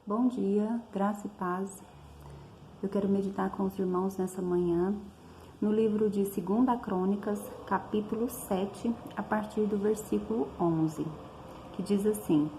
Bom dia, graça e paz. Eu quero meditar com os irmãos nessa manhã no livro de 2 Crônicas, capítulo 7, a partir do versículo 11, que diz assim: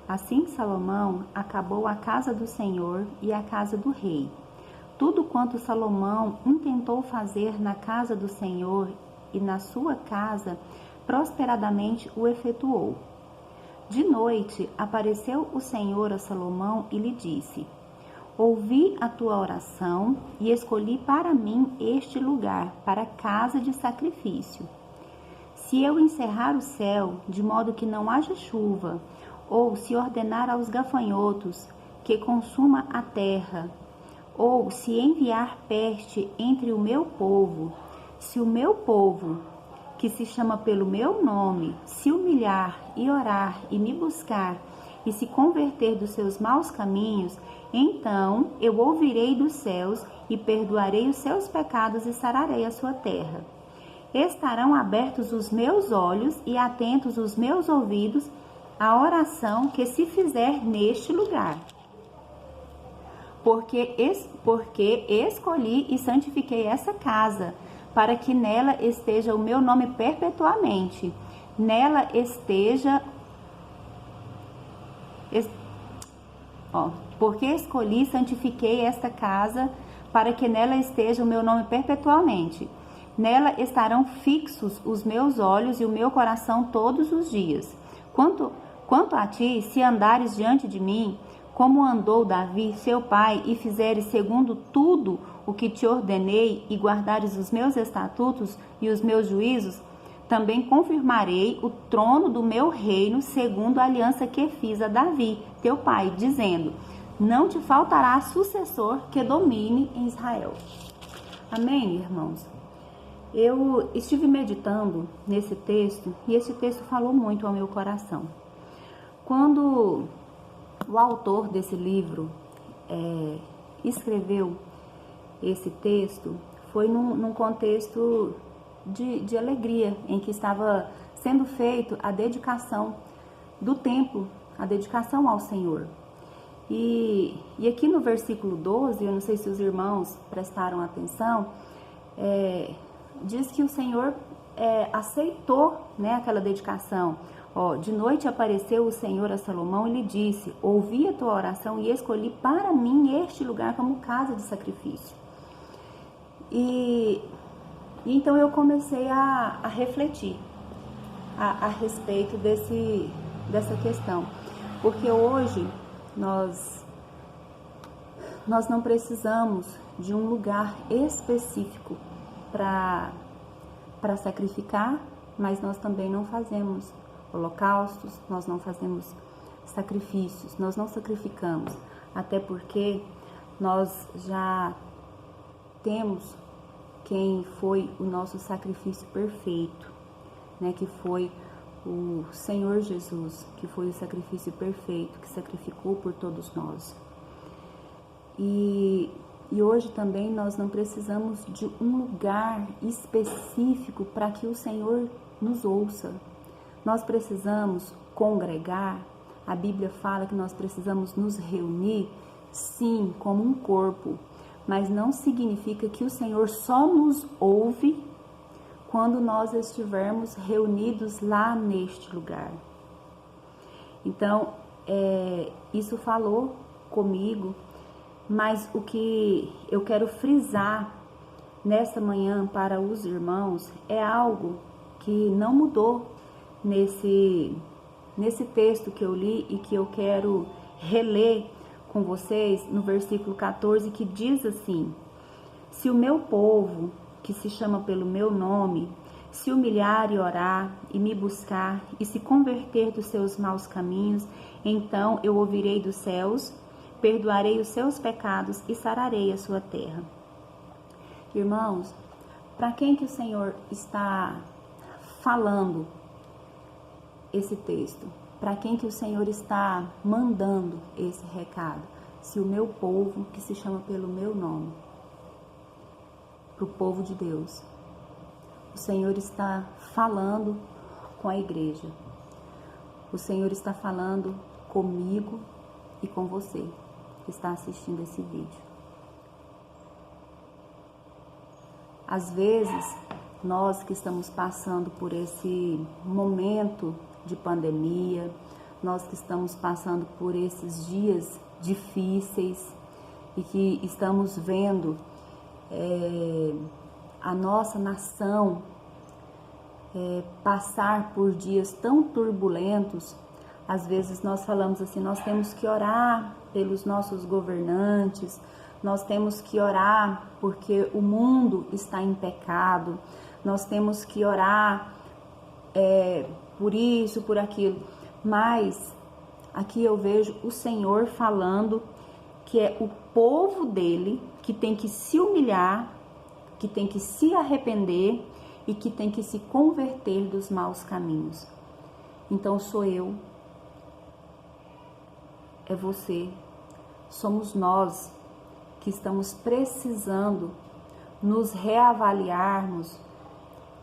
Assim Salomão acabou a casa do Senhor e a casa do rei. Tudo quanto Salomão intentou fazer na casa do Senhor e na sua casa, prosperadamente o efetuou. De noite apareceu o Senhor a Salomão e lhe disse: Ouvi a tua oração e escolhi para mim este lugar, para casa de sacrifício. Se eu encerrar o céu, de modo que não haja chuva, ou se ordenar aos gafanhotos que consuma a terra, ou se enviar peste entre o meu povo, se o meu povo, que se chama pelo meu nome, se humilhar e orar e me buscar e se converter dos seus maus caminhos, então eu ouvirei dos céus e perdoarei os seus pecados e sararei a sua terra. Estarão abertos os meus olhos e atentos os meus ouvidos à oração que se fizer neste lugar. Porque escolhi e santifiquei essa casa, para que nela esteja o meu nome perpetuamente. Nela porque escolhi e santifiquei esta casa, para que nela esteja o meu nome perpetuamente. Nela estarão fixos os meus olhos e o meu coração todos os dias. Quanto a ti, se andares diante de mim, como andou Davi, seu pai, e fizeres segundo tudo o que te ordenei, e guardares os meus estatutos e os meus juízos, também confirmarei o trono do meu reino, segundo a aliança que fiz a Davi, teu pai, dizendo: não te faltará sucessor que domine em Israel. Amém, irmãos? Eu estive meditando nesse texto, e esse texto falou muito ao meu coração. Quando o autor desse livro escreveu esse texto, foi num contexto de alegria, em que estava sendo feito a dedicação do templo, a dedicação ao Senhor. E aqui no versículo 12, eu não sei se os irmãos prestaram atenção, diz que o Senhor aceitou, né, aquela dedicação. De noite apareceu o Senhor a Salomão e lhe disse: ouvi a tua oração e escolhi para mim este lugar como casa de sacrifício. E então eu comecei a refletir a respeito dessa questão, porque hoje nós não precisamos de um lugar específico para sacrificar, mas nós também não fazemos holocaustos, nós não fazemos sacrifícios, nós não sacrificamos, até porque nós já temos quem foi o nosso sacrifício perfeito, né, que foi o Senhor Jesus, que foi o sacrifício perfeito, que sacrificou por todos nós. E hoje também nós não precisamos de um lugar específico para que o Senhor nos ouça. Nós precisamos congregar. A Bíblia fala que nós precisamos nos reunir, sim, como um corpo, mas não significa que o Senhor só nos ouve quando nós estivermos reunidos lá neste lugar. Então, isso falou comigo, mas o que eu quero frisar nessa manhã para os irmãos é algo que não mudou nesse texto que eu li e que eu quero reler com vocês no versículo 14, que diz assim: se o meu povo, que se chama pelo meu nome, se humilhar e orar e me buscar e se converter dos seus maus caminhos, então eu ouvirei dos céus, perdoarei os seus pecados e sararei a sua terra. Irmãos, para quem que o Senhor está falando esse texto? Para quem que o Senhor está mandando esse recado? Se o meu povo, que se chama pelo meu nome, para o povo de Deus. O Senhor está falando com a igreja. O Senhor está falando comigo e com você. que está assistindo esse vídeo. Às vezes, nós que estamos passando por esse momento de pandemia, nós que estamos passando por esses dias difíceis e que estamos vendo a nossa nação passar por dias tão turbulentos, às vezes nós falamos assim, nós temos que orar pelos nossos governantes, nós temos que orar porque o mundo está em pecado, nós temos que orar por isso, por aquilo. Mas aqui eu vejo o Senhor falando que é o povo dele que tem que se humilhar, que tem que se arrepender e que tem que se converter dos maus caminhos. Então sou eu, é você, somos nós que estamos precisando nos reavaliarmos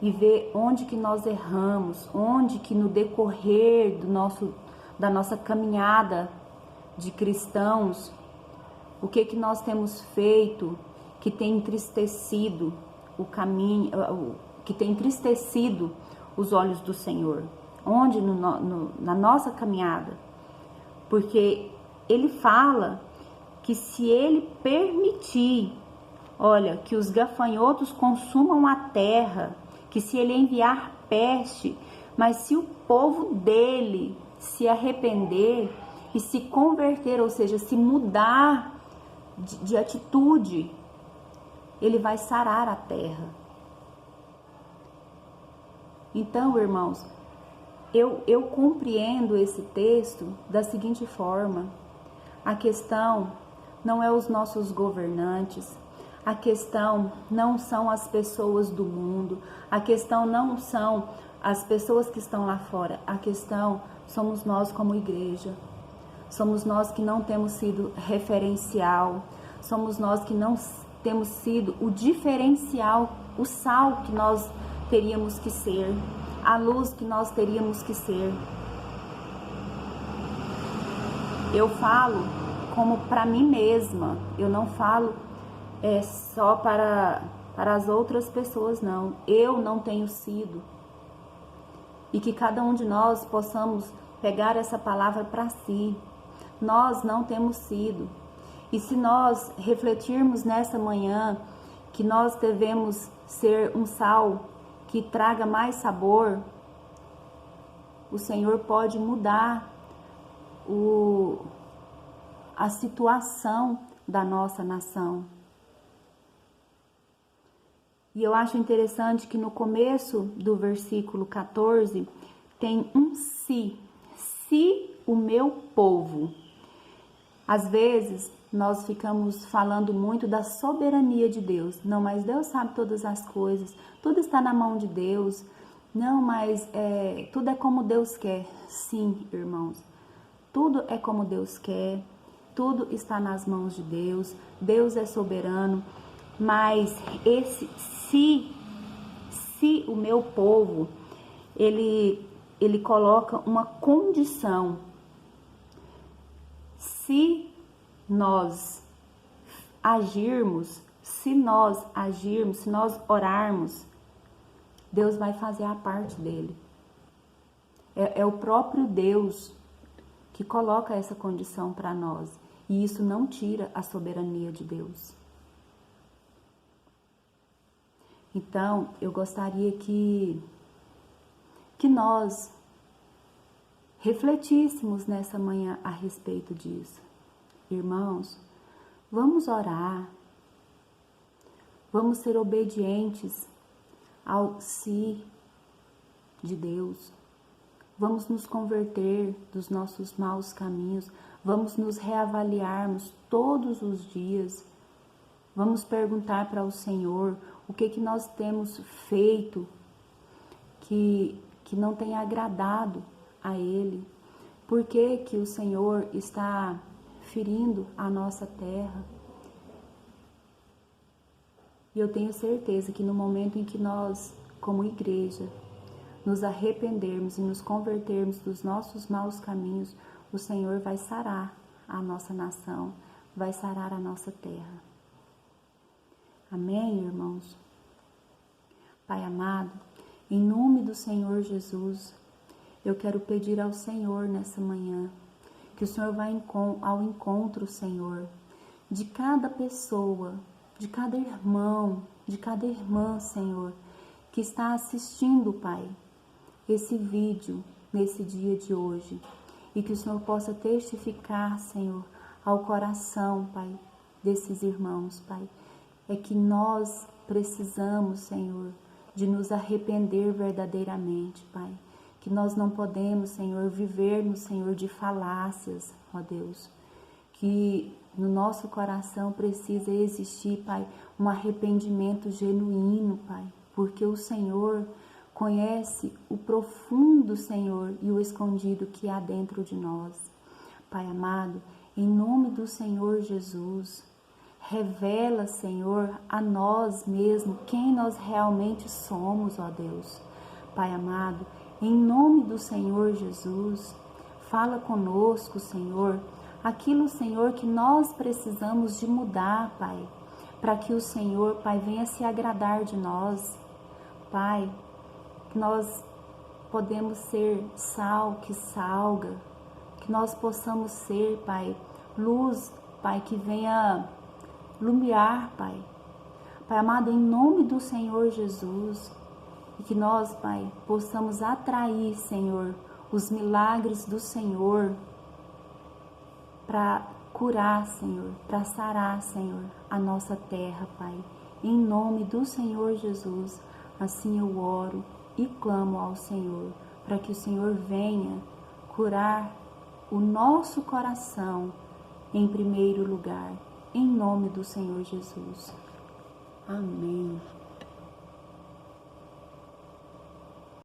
e ver onde que nós erramos, onde que no decorrer da nossa caminhada de cristãos, o que nós temos feito que tem entristecido o caminho, que tem entristecido os olhos do Senhor, onde na nossa caminhada, porque Ele fala que se Ele permitir, olha, que os gafanhotos consumam a terra, que se Ele enviar peste, mas se o povo dele se arrepender e se converter, ou seja, se mudar de atitude, Ele vai sarar a terra. Então, irmãos, eu compreendo esse texto da seguinte forma: a questão não é os nossos governantes, a questão não são as pessoas do mundo, a questão não são as pessoas que estão lá fora, a questão somos nós como igreja, somos nós que não temos sido referencial, somos nós que não temos sido o diferencial, o sal que nós teríamos que ser, a luz que nós teríamos que ser. Eu falo como para mim mesma, eu não falo só para as outras pessoas, não. Eu não tenho sido. E que cada um de nós possamos pegar essa palavra para si. Nós não temos sido. E se nós refletirmos nessa manhã que nós devemos ser um sal que traga mais sabor, o Senhor pode mudar a situação da nossa nação. E eu acho interessante que no começo do versículo 14 tem um se o meu povo. Às vezes nós ficamos falando muito da soberania de Deus. Não, mas Deus sabe todas as coisas, tudo está na mão de Deus. Não, mas tudo é como Deus quer. Sim, irmãos, tudo é como Deus quer, tudo está nas mãos de Deus, Deus é soberano, mas esse se o meu povo, ele coloca uma condição. Se nós agirmos, se nós orarmos, Deus vai fazer a parte dele. É o próprio Deus que coloca essa condição para nós. E isso não tira a soberania de Deus. Então, eu gostaria que nós refletíssemos nessa manhã a respeito disso. Irmãos, vamos orar, vamos ser obedientes ao sim de Deus, vamos nos converter dos nossos maus caminhos, vamos nos reavaliarmos todos os dias, vamos perguntar para o Senhor o que nós temos feito que não tem agradado a Ele, por que o Senhor está ferindo a nossa terra. E eu tenho certeza que no momento em que nós, como igreja, nos arrependermos e nos convertermos dos nossos maus caminhos, o Senhor vai sarar a nossa nação, vai sarar a nossa terra. Amém, irmãos? Pai amado, em nome do Senhor Jesus, eu quero pedir ao Senhor nessa manhã, que o Senhor vá ao encontro, Senhor, de cada pessoa, de cada irmão, de cada irmã, Senhor, que está assistindo, Pai, esse vídeo nesse dia de hoje. E que o Senhor possa testificar, Senhor, ao coração, Pai, desses irmãos, Pai. É que nós precisamos, Senhor, de nos arrepender verdadeiramente, Pai. Que nós não podemos, Senhor, vivermos, Senhor, de falácias, ó Deus. Que no nosso coração precisa existir, Pai, um arrependimento genuíno, Pai. Porque o Senhor conhece o profundo, Senhor, e o escondido que há dentro de nós. Pai amado, em nome do Senhor Jesus, revela, Senhor, a nós mesmos quem nós realmente somos, ó Deus. Pai amado, em nome do Senhor Jesus, fala conosco, Senhor, aquilo, Senhor, que nós precisamos de mudar, Pai, para que o Senhor, Pai, venha se agradar de nós. Pai, que nós podemos ser sal que salga, que nós possamos ser, Pai, luz, Pai, que venha iluminar, Pai. Pai amado, em nome do Senhor Jesus, e que nós, Pai, possamos atrair, Senhor, os milagres do Senhor para curar, Senhor, para sarar, Senhor, a nossa terra, Pai. Em nome do Senhor Jesus, assim eu oro e clamo ao Senhor, para que o Senhor venha curar o nosso coração em primeiro lugar, em nome do Senhor Jesus. Amém.